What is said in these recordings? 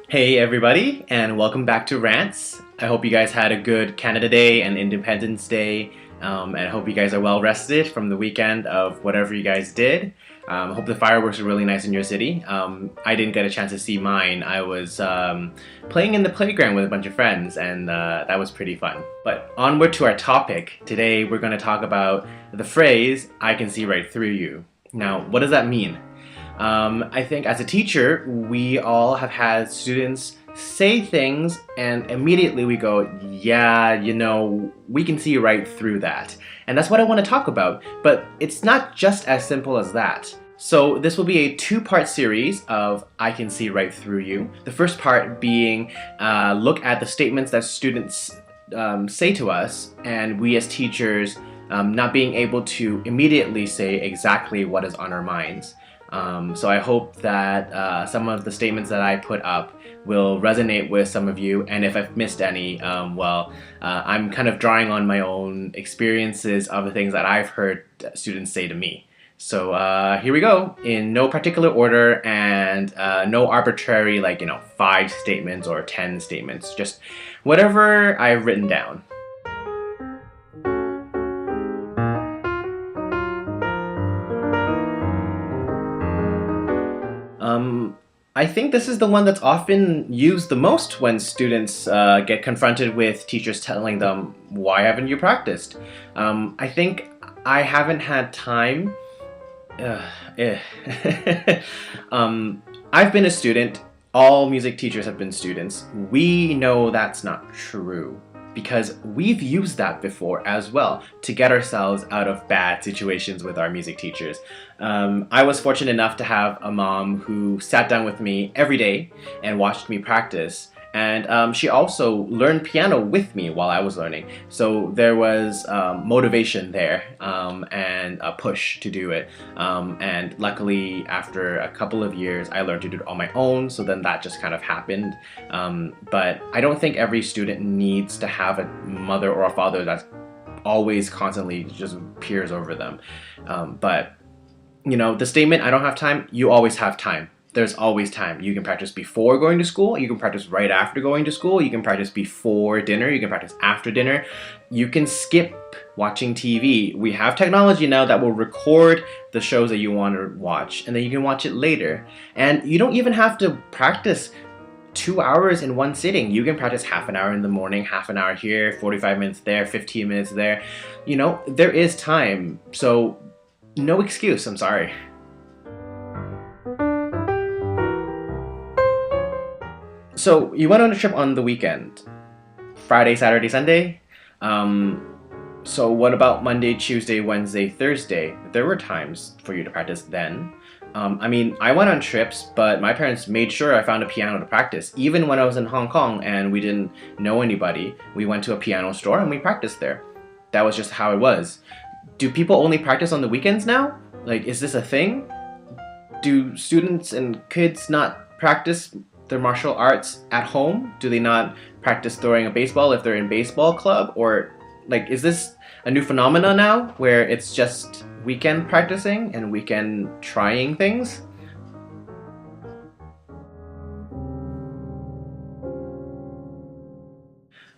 Hey everybody, and welcome back to Rants. I hope you guys had a good Canada Day and Independence Day, and I hope you guys are well rested from the weekend of whatever you guys did. I hope the fireworks are really nice in your city. I didn't get a chance to see mine. I was playing in the playground with a bunch of friends, and that was pretty fun. But onward to our topic. Today we're going to talk about the phrase, "I can see right through you." Now, what does that mean? I think as a teacher, we all have had students say things and immediately we go, yeah, we can see right through that. And that's what I want to talk about, but it's not just as simple as that. So this will be a two-part series of I can see right through you. The first part being look at the statements that students say to us, and we as teachers not being able to immediately say exactly what is on our minds. So I hope that some of the statements that I put up will resonate with some of you, and if I've missed any, I'm kind of drawing on my own experiences of the things that I've heard students say to me. So here we go, in no particular order and no arbitrary 5 statements or 10 statements, just whatever I've written down. I think this is the one that's often used the most when students get confronted with teachers telling them, why haven't you practiced? I think I haven't had time. I've been a student. All music teachers have been students. We know that's not true, because we've used that before as well to get ourselves out of bad situations with our music teachers. I was fortunate enough to have a mom who sat down with me every day and watched me practice, and she also learned piano with me while I was learning. So there was motivation there and a push to do it. And luckily, after a couple of years, I learned to do it on my own, so then that just kind of happened. But I don't think every student needs to have a mother or a father that's always constantly just peers over them. But the statement, I don't have time, you always have time. There's always time. You can practice before going to school, you can practice right after going to school, you can practice before dinner, you can practice after dinner. You can skip watching TV. We have technology now that will record the shows that you want to watch, and then you can watch it later. And you don't even have to practice 2 hours in one sitting. You can practice half an hour in the morning, half an hour here, 45 minutes there, 15 minutes there. There is time. So no excuse, I'm sorry. So you went on a trip on the weekend, Friday, Saturday, Sunday. So what about Monday, Tuesday, Wednesday, Thursday? There were times for you to practice then. I went on trips, but my parents made sure I found a piano to practice. Even when I was in Hong Kong and we didn't know anybody, we went to a piano store and we practiced there. That was just how it was. Do people only practice on the weekends now? Is this a thing? Do students and kids not practice their martial arts at home? Do they not practice throwing a baseball if they're in baseball club? Or is this a new phenomena now where it's just weekend practicing and weekend trying things?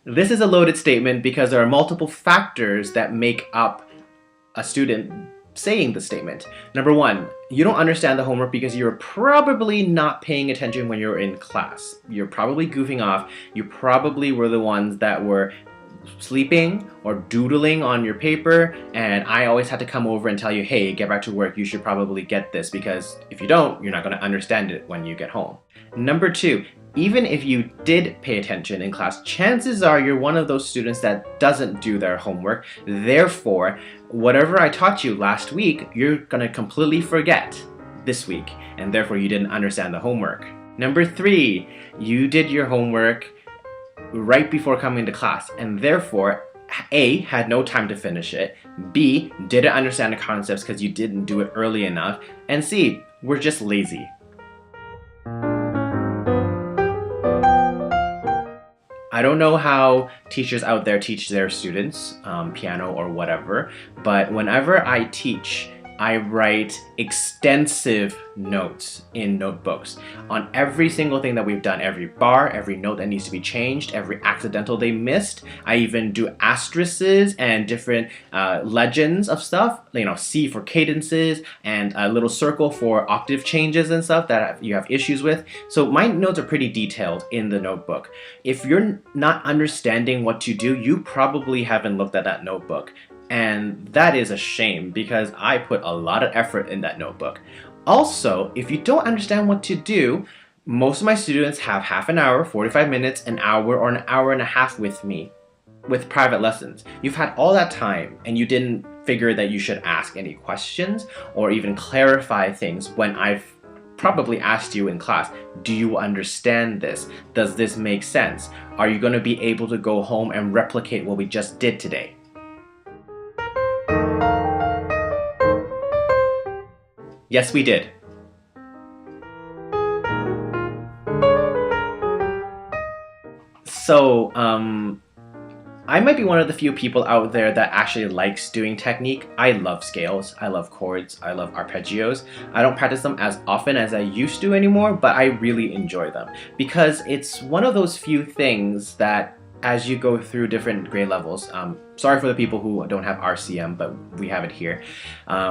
This is a loaded statement because there are multiple factors that make up a student saying the statement. Number one, you don't understand the homework because you're probably not paying attention when you're in class. You're probably goofing off. You probably were the ones that were sleeping or doodling on your paper, and I always had to come over and tell you, hey, get back to work, you should probably get this, because if you don't, you're not going to understand it when you get home. Number two, even if you did pay attention in class, chances are you're one of those students that doesn't do their homework. Therefore, whatever I taught you last week, you're going to completely forget this week, and therefore you didn't understand the homework. Number three, you did your homework right before coming to class, and therefore A, had no time to finish it, B, didn't understand the concepts because you didn't do it early enough, and C, we're just lazy. I don't know how teachers out there teach their students piano or whatever, but whenever I teach I write extensive notes in notebooks on every single thing that we've done, every bar, every note that needs to be changed, every accidental they missed. I even do asterisks and different legends of stuff, C for cadences and a little circle for octave changes and stuff that you have issues with. So my notes are pretty detailed in the notebook. If you're not understanding what to do, you probably haven't looked at that notebook. And that is a shame because I put a lot of effort in that notebook. Also, if you don't understand what to do, most of my students have half an hour, 45 minutes, an hour, or an hour and a half with me with private lessons. You've had all that time and you didn't figure that you should ask any questions or even clarify things when I've probably asked you in class, do you understand this? Does this make sense? Are you going to be able to go home and replicate what we just did today? Yes, we did. So, I might be one of the few people out there that actually likes doing technique. I love scales, I love chords, I love arpeggios. I don't practice them as often as I used to anymore, but I really enjoy them because it's one of those few things that as you go through different grade levels, sorry for the people who don't have RCM, but we have it here,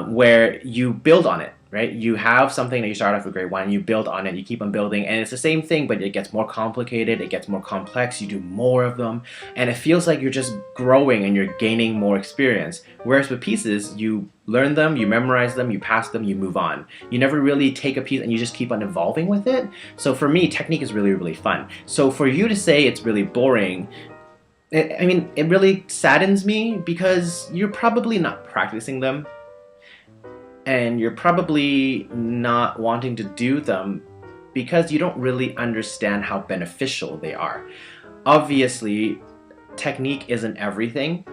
where you build on it, right? You have something that you start off with grade 1, you build on it, you keep on building, and it's the same thing, but it gets more complicated, it gets more complex, you do more of them, and it feels like you're just growing and you're gaining more experience. Whereas with pieces, you learn them, you memorize them, you pass them, you move on. You never really take a piece and you just keep on evolving with it. So for me, technique is really, really fun. So for you to say it's really boring, it really saddens me because you're probably not practicing them and you're probably not wanting to do them because you don't really understand how beneficial they are. Obviously, technique isn't everything,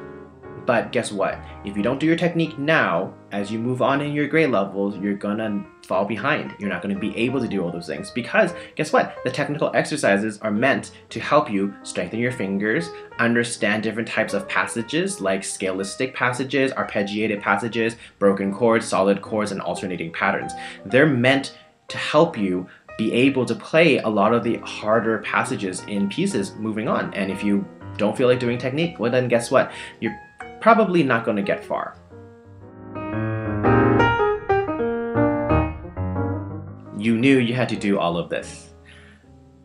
but guess what? If you don't do your technique now, as you move on in your grade levels, you're gonna fall behind. You're not gonna be able to do all those things because guess what? The technical exercises are meant to help you strengthen your fingers, understand different types of passages like scalistic passages, arpeggiated passages, broken chords, solid chords, and alternating patterns. They're meant to help you be able to play a lot of the harder passages in pieces moving on. And if you don't feel like doing technique, well then guess what? You're probably not going to get far. You knew you had to do all of this.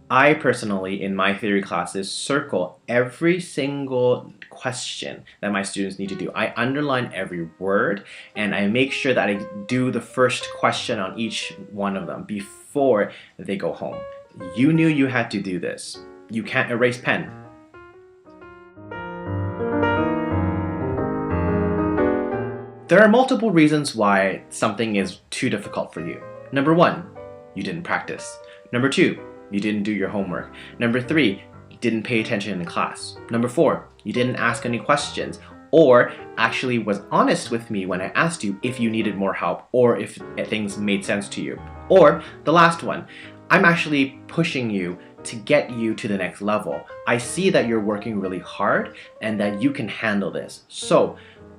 I personally, in my theory classes, circle every single question that my students need to do. I underline every word and I make sure that I do the first question on each one of them before they go home. You knew you had to do this. You can't erase pen. There are multiple reasons why something is too difficult for you. Number 1, you didn't practice. Number 2, you didn't do your homework. Number 3, you didn't pay attention in class. Number 4, you didn't ask any questions or actually was honest with me when I asked you if you needed more help or if things made sense to you. Or the last one, I'm actually pushing you to get you to the next level. I see that you're working really hard and that you can handle this. So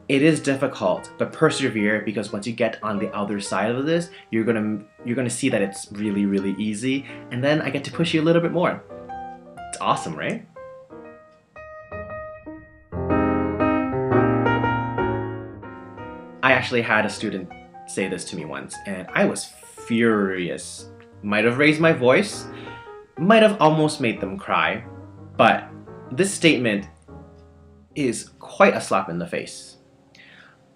it is difficult, but persevere because once you get on the other side of this, you're gonna see that it's really, really easy, and then I get to push you a little bit more. It's awesome, right? I actually had a student say this to me once, and I was furious. Might have raised my voice, might have almost made them cry, but this statement is quite a slap in the face.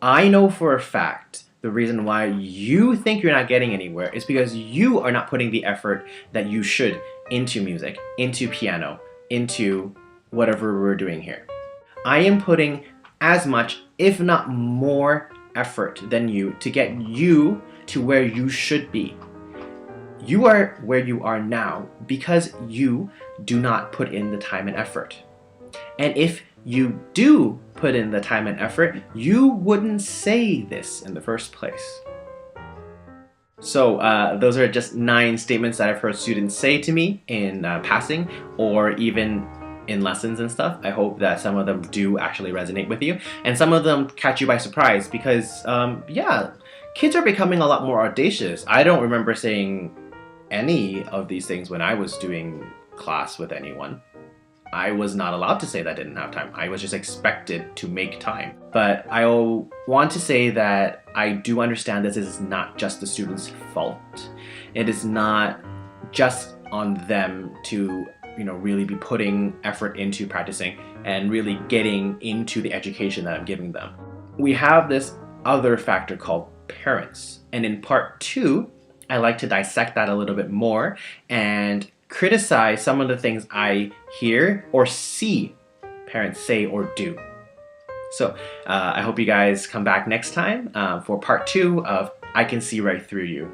I know for a fact the reason why you think you're not getting anywhere is because you are not putting the effort that you should into music, into piano, into whatever we're doing here. I am putting as much, if not more, effort than you to get you to where you should be. You are where you are now because you do not put in the time and effort. And if you do put in the time and effort, you wouldn't say this in the first place. So those are just 9 statements that I've heard students say to me in passing or even in lessons and stuff. I hope that some of them do actually resonate with you and some of them catch you by surprise because yeah, kids are becoming a lot more audacious. I don't remember saying any of these things when I was doing class with anyone. I was not allowed to say that I didn't have time. I was just expected to make time. But I want to say that I do understand this is not just the students' fault. It is not just on them to really be putting effort into practicing and really getting into the education that I'm giving them. We have this other factor called parents. And in part 2, I like to dissect that a little bit more and criticize some of the things I hear or see parents say or do. So I hope you guys come back next time for part 2 of I Can See Right Through You.